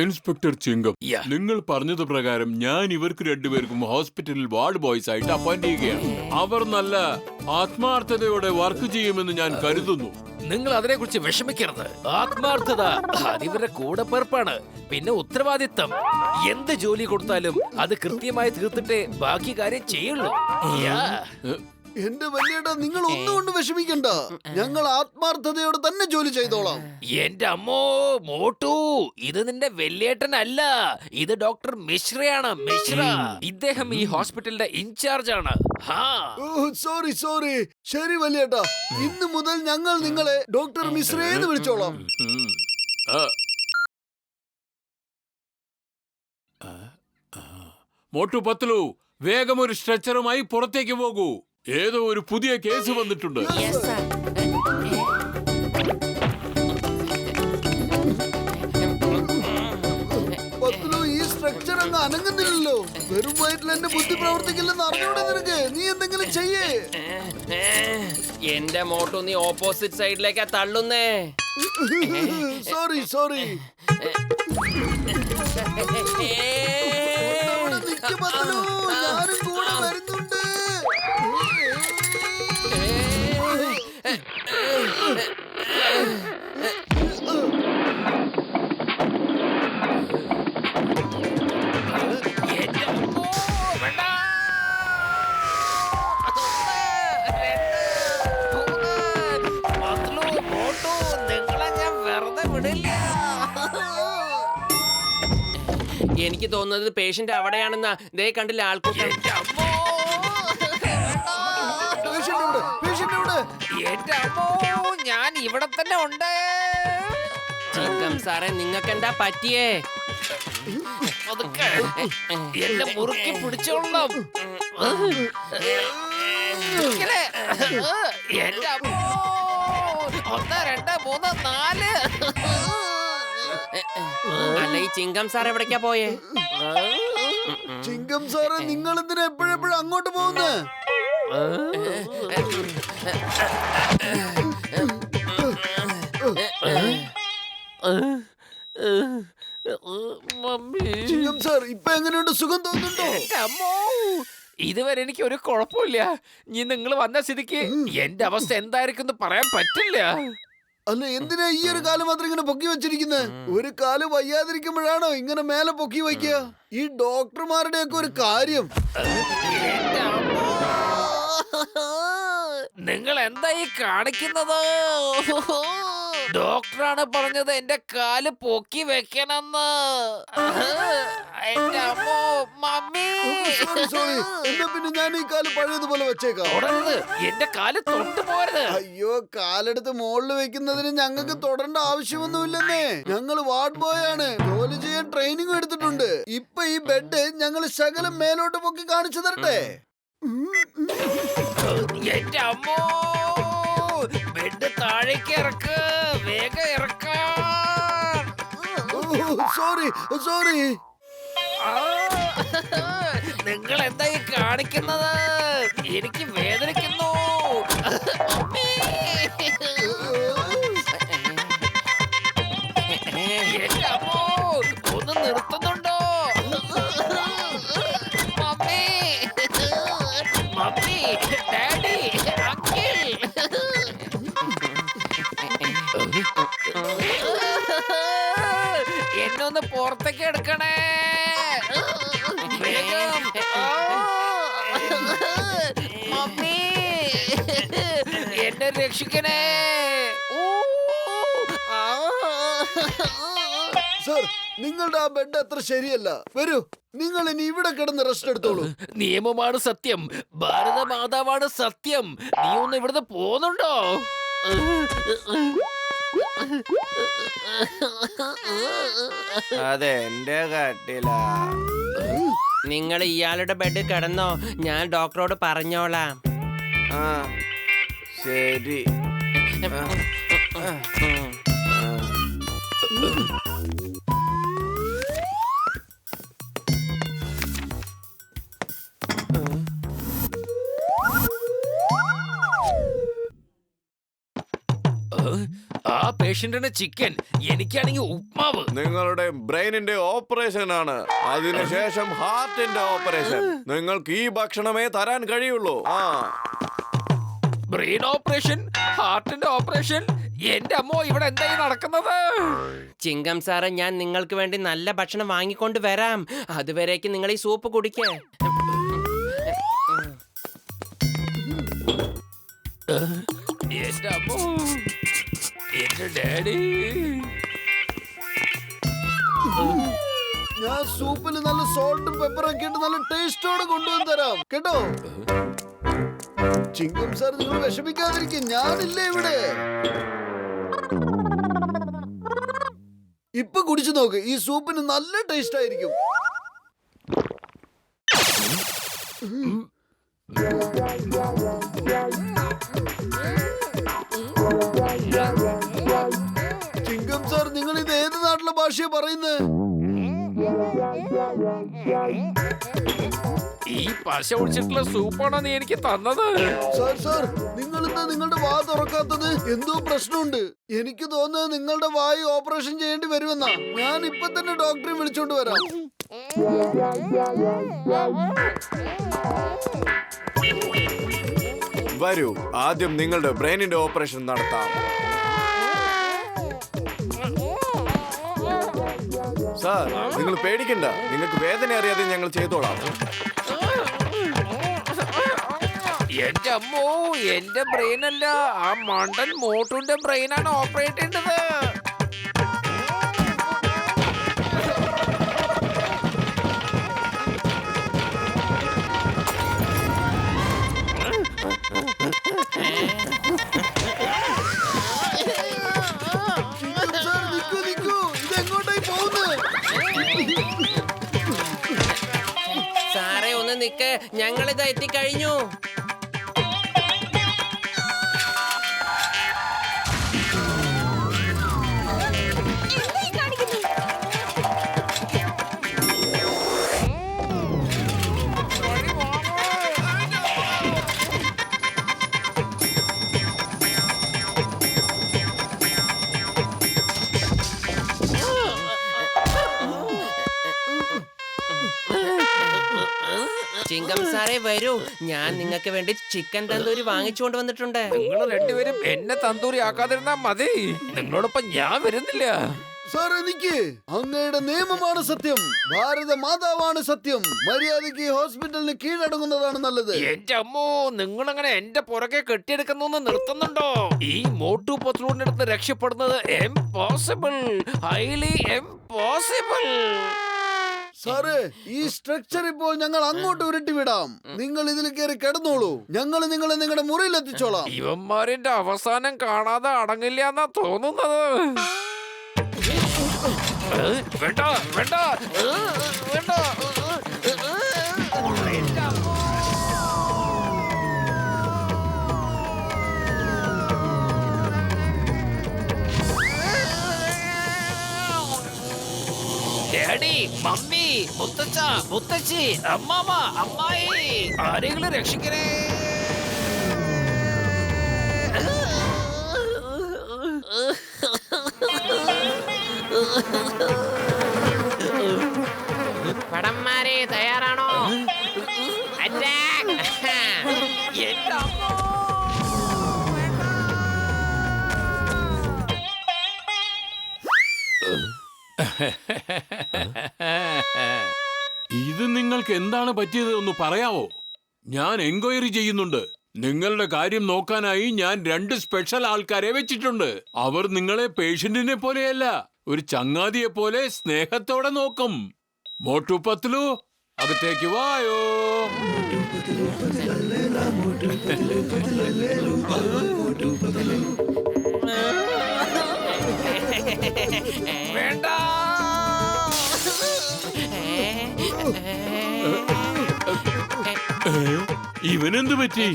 Inspector ചിങ്കം, Yeah. നിങ്ങൾ പറഞ്ഞത് പ്രകാരം ഞാൻ ഇവർക്ക് രണ്ടുപേർക്കും ഹോസ്പിറ്റലിൽ വാർഡ് ബോയ്സ് ആയിട്ട് അപ്പോയിന്റ് ചെയ്യുകയാണ്. അവർ നല്ല ആത്മാർത്ഥതയോടെ വർക്ക് ചെയ്യുമെന്ന് ഞാൻ കരുതുന്നു. നിങ്ങൾ അതിനെ കുറിച്ച് വിഷമിക്കരുത്. ആത്മാർത്ഥത അതിവരുടെ കൂടെപ്പിറപ്പാണ്. പിന്നെ ഉത്തരവാദിത്തം. എന്ത് ജോലി കൊടുത്താലും അത് കൃത്യമായി തീർത്തിട്ടേ ബാക്കി കാര്യം ചെയ്യുള്ളൂ. എന്റെ വലിയേട്ടാ, നിങ്ങൾ ഒന്നുകൊണ്ട് വിഷമിക്കണ്ട. ഞങ്ങൾ ആത്മാർത്ഥതയോടെ തന്നെ ജോലി ചെയ്തോളാം. എന്റെ അമ്മോ മോട്ടു, ഇത് നിന്റെ വെല്ലേട്ടനല്ല, ഇത് ഡോക്ടർ മിശ്രയാണ്. മിശ്ര, ഇദ്ദേഹം ഈ ഹോസ്പിറ്റലിന്റെ ഇൻചാർജ് ആണ്. Sorry sorry. ശരി വലിയേട്ടാ, ഇന്ന് മുതൽ ഞങ്ങൾ നിങ്ങളെ ഡോക്ടർ മിശ്രയെന്ന് വിളിച്ചോളാം. മോട്ടു പത്ലു, വേഗം ഒരു സ്ട്രെച്ചറുമായി പുറത്തേക്ക് പോകൂ. ഏതോ ഒരു പുതിയ കേസ് വന്നിട്ടുണ്ട്. പത്ലു, ഈ സ്ട്രക്ചർ അങ്ങ് അനങ്ങുന്നില്ലല്ലോ. വെറും വയറ്റിൽ എന്റെ ബുദ്ധി പ്രവർത്തിക്കില്ലെന്ന് അറിഞ്ഞൂടെ നിനക്ക്? നീ എന്തെങ്കിലും ചെയ്യേ. എന്റെ മോട്ടു, നീ ഓപ്പോസിറ്റ് സൈഡിലേക്കാ തള്ളുന്നേ. Sorry sorry. ഞാനും കൂടെ വരുന്നുണ്ട്. എനിക്ക് തോന്നുന്നത് പേഷ്യന്റ് അവിടെയാണെന്നാ. ദേ കണ്ടില്ല ആൾക്കൂട്ടം. ഞാൻ ഇവിടെ തന്നെ ഉണ്ട്. ചിങ്കം സാറേ, നിങ്ങൾക്ക് എന്താ പറ്റിയേ? എന്നെ മുറുക്കി പിടിച്ചോളണം. എന്റെ അമ്മോ, 1 2 3 4. അല്ല, ഈ ചിങ്കം സാർ എവിടേക്കാ പോയേ? ചിങ്കം സാറ്, നിങ്ങൾ എന്തിനാ എപ്പോഴെപ്പോഴും അങ്ങോട്ട് പോകുന്നേ? ചിങ്കം സാർ, ഇപ്പൊ എങ്ങനെയുണ്ട്? സുഖം തോന്നുന്നുണ്ടോ? അമ്മോ, ഇതുവരെ എനിക്ക് ഒരു കുഴപ്പമില്ല. നീ നിങ്ങൾ വന്ന സ്ഥിതിക്ക് എന്റെ അവസ്ഥ എന്തായിരിക്കും പറയാൻ പറ്റില്ല. അല്ല, എന്തിനാ ഈ ഒരു കാലം മാത്രം ഇങ്ങനെ പൊക്കി വെച്ചിരിക്കുന്നത്? ഒരു കാല് വയ്യാതിരിക്കുമ്പോഴാണോ ഇങ്ങനെ മേലെ പൊക്കി വയ്ക്കുക? ഈ ഡോക്ടർമാരുടെ ഒക്കെ ഒരു കാര്യം. നിങ്ങൾ എന്താ ഈ കാണിക്കുന്നത്? ഡോക്ടറാണ് പറഞ്ഞത് എന്റെ കാല് പൊക്കി വെക്കണമെന്ന്. എന്റെ അമ്മോ, മമ്മി. സോറി. എന്നാ പിന്നെ ഞാൻ ഈ കാല് പഴയതുപോലെ വെച്ചേക്കാം. എന്റെ കാല് തൊട്ട് പോരുത്. അയ്യോ, കാലെടുത്ത് മുകളിൽ വെക്കുന്നതിന് ഞങ്ങൾക്ക് തൊടേണ്ട ആവശ്യമൊന്നുമില്ലെന്നേ. ഞങ്ങള് വാർഡ് ബോയ് ആണ്. ജോലി ചെയ്യാൻ ട്രെയിനിങ് എടുത്തിട്ടുണ്ട്. ഇപ്പൊ ഈ ബെഡ് ഞങ്ങൾ ശകലം മേലോട്ട് പൊക്കി കാണിച്ചു തരട്ടെ? എന്റെ അമ്മോ, ബെഡ് താഴേക്ക് ഇറക്ക്, വേഗം ഇറക്കാം. Sorry sorry. നിങ്ങൾ എന്താ ഈ കാണിക്കുന്നത്? എനിക്ക് വേദനിക്കുന്നു. എന്റെ അമ്മോ, ഒന്ന് നിർത്തുന്നുണ്ടോ? Mummy, mummy, daddy, uncle. എന്നൊന്ന് പുറത്തേക്ക് എടുക്കണേ. വേഗം. മമ്മി, എന്നെ രക്ഷിക്കണേ. സർ, നിങ്ങളുടെ ആ ബെഡ് അത്ര ശരിയല്ല. വരൂ, നിങ്ങൾ ഇനി ഇവിടെ കിടന്ന് റെസ്റ്റ് എടുത്തോളൂ. നിയമമാണ് സത്യം, ഭാരത മാതാവാണ് സത്യം. നീ ഒന്ന് ഇവിടുന്ന് പോകുന്നുണ്ടോ? അതെ, എന്റെ കട്ടില. നിങ്ങൾ ഇയാളുടെ ബെഡ് കിടന്നോ, ഞാൻ ഡോക്ടറോട് പറഞ്ഞോളാം. ആ ശരി. ആ പേഷ്യന്റിന് ചിക്കൻ, എനിക്കാണെങ്കിൽ ഉപ്മാവ്. നിങ്ങളുടെ ബ്രെയിനിന്റെ ഓപ്പറേഷൻ ആണ്, അതിനുശേഷം ഹാർട്ടിന്റെ ഓപ്പറേഷൻ. നിങ്ങൾക്ക് ഈ ഭക്ഷണമേ തരാൻ കഴിയുള്ളൂ. ബ്രെയിൻ ഓപ്പറേഷൻ, ഹാർട്ടിന്റെ ഓപ്പറേഷൻ. എന്റെ അമ്മോ, ഇവിടെ എന്തായി നടക്കുന്നത്? ചിങ്കം സാറ്, ഞാൻ നിങ്ങൾക്ക് വേണ്ടി നല്ല ഭക്ഷണം വാങ്ങിക്കൊണ്ട് വരാം. അതുവരേക്ക് നിങ്ങൾ ഈ സൂപ്പ് കുടിക്കേ. എന്റെ അമ്മോ, എന്റെ ഡാഡി. ഞാൻ സൂപ്പിൽ നല്ല സോൾട്ടും പെപ്പറൊക്കെ ഇട്ട് നല്ല ടേസ്റ്റോടെ കൊണ്ടുവന്ന് തരാം കേട്ടോ. ചിങ്കം സാർ, നിങ്ങൾ വിഷമിക്കാതിരിക്കും, ഞാനില്ലേ ഇവിടെ. ഇപ്പൊ കുടിച്ചു നോക്ക്, ഈ സൂപ്പിന് നല്ല ടേസ്റ്റ് ആയിരിക്കും. ചിങ്കം സാർ, നിങ്ങൾ ഇത് ഏത് നാട്ടിലെ ഭാഷയാ പറയുന്നത്? ഈ പശ ഒഴിച്ചിട്ടുള്ള സൂപ്പാണോ നീ എനിക്ക് തന്നത്? സാർ സാർ, നിങ്ങൾ എന്താ നിങ്ങളുടെ വാ തുറക്കാത്തത്? എന്തോ പ്രശ്നമുണ്ട്. എനിക്ക് തോന്നുന്നത് നിങ്ങളുടെ വായി ഓപ്പറേഷൻ ചെയ്യേണ്ടി വരുമെന്നാ. ഞാൻ ഇപ്പൊ തന്നെ ഡോക്ടറെ വിളിച്ചോണ്ട് വരാം. വരൂ, ആദ്യം നിങ്ങളുടെ ബ്രെയിനിന്റെ ഓപ്പറേഷൻ നടത്താം. സാർ, നിങ്ങൾ പേടിക്കണ്ട, നിങ്ങൾക്ക് വേദന അറിയാതെ ഞങ്ങൾ ചെയ്തോളാം. എന്റെ അമ്മോ, എന്റെ ബ്രെയിൻ അല്ല, ആ മണ്ടൻ മോട്ടുന്റെ ബ്രെയിനാണ് ഓപ്പറേറ്റ് ചെയ്യേണ്ടത്. സാർ, നിക്കൂ നിക്കൂ, ഇതെങ്ങോട്ടായി പോകുന്നത്? സാറേ, ഒന്ന് നിക്ക്, ഞങ്ങളിത് എത്തിക്കഴിഞ്ഞു. ചിങ്കം സാറേ, വരൂ, ഞാൻ നിങ്ങൾക്ക് വേണ്ടി ചിക്കൻ തന്തൂരി വാങ്ങിച്ചുകൊണ്ട് വന്നിട്ടുണ്ട്. നിങ്ങൾ രണ്ടുപേരും എന്നെ തന്തൂരി ആക്കാതിരുന്നാ മതി. നിങ്ങളോടൊപ്പം ഞാൻ വരുന്നില്ല. സാർ, എനിക്ക് അങ്ങയുടെ നിയമമാണ് സത്യം, ഭാരത മാതാവാണ് സത്യം. മര്യാദയ്ക്ക് ഈ ഹോസ്പിറ്റലിന് കീഴടങ്ങുന്നതാണ് നല്ലത്. എന്റെ അമ്മോ, നിങ്ങൾ അങ്ങനെ എന്റെ പുറകെ കെട്ടിയെടുക്കുന്നു നിർത്തുന്നുണ്ടോ? ഈ മോട്ടു പത്ലൂണിന്റെ അടുത്ത് രക്ഷപ്പെടുന്നത് ഇംപോസിബിൾ, ഹൈലി ഇംപോസിബിൾ. സാറേ, ഈ സ്ട്രക്ചർ ഇപ്പോൾ ഞങ്ങൾ അങ്ങോട്ട് ഉരുട്ടി വിടാം. നിങ്ങൾ ഇതിൽ കയറി കിടന്നോളൂ, ഞങ്ങൾ നിങ്ങളെ നിങ്ങളുടെ മുറിയിൽ എത്തിച്ചോളാം. ഇവന്മാരിന്റെ അവസാനം കാണാതെ അടങ്ങില്ല എന്നാ തോന്നുന്നത്. വേണ്ട വേണ്ട വേണ്ട. ഡാഡി, മമ്മി, മുത്തച്ഛ, മുത്തച്ഛി, അമ്മാമ, അമ്മായി, ആരെങ്കിലും രക്ഷിക്കണേ. പടന്മാരെ തയ്യാറാണോ? അറ്റാക്ക്! എന്റെ അമ്മോ. ഇത് നിങ്ങൾക്ക് എന്താണ് പറ്റിയത് ഒന്ന് പറയാവോ? ഞാൻ എൻക്വയറി ചെയ്യുന്നുണ്ട്. നിങ്ങളുടെ കാര്യം നോക്കാനായി ഞാൻ 2 സ്പെഷ്യൽ ആൾക്കാരെ വെച്ചിട്ടുണ്ട്. അവർ നിങ്ങളെ പേഷ്യന്റിനെ പോലെയല്ല, ഒരു ചങ്ങാതിയെ പോലെ സ്നേഹത്തോടെ നോക്കും. മോട്ടു പത്ലു, അകത്തേക്ക് വായോ. വേണ്ട. ഇവനെന്ത് പറ്റി?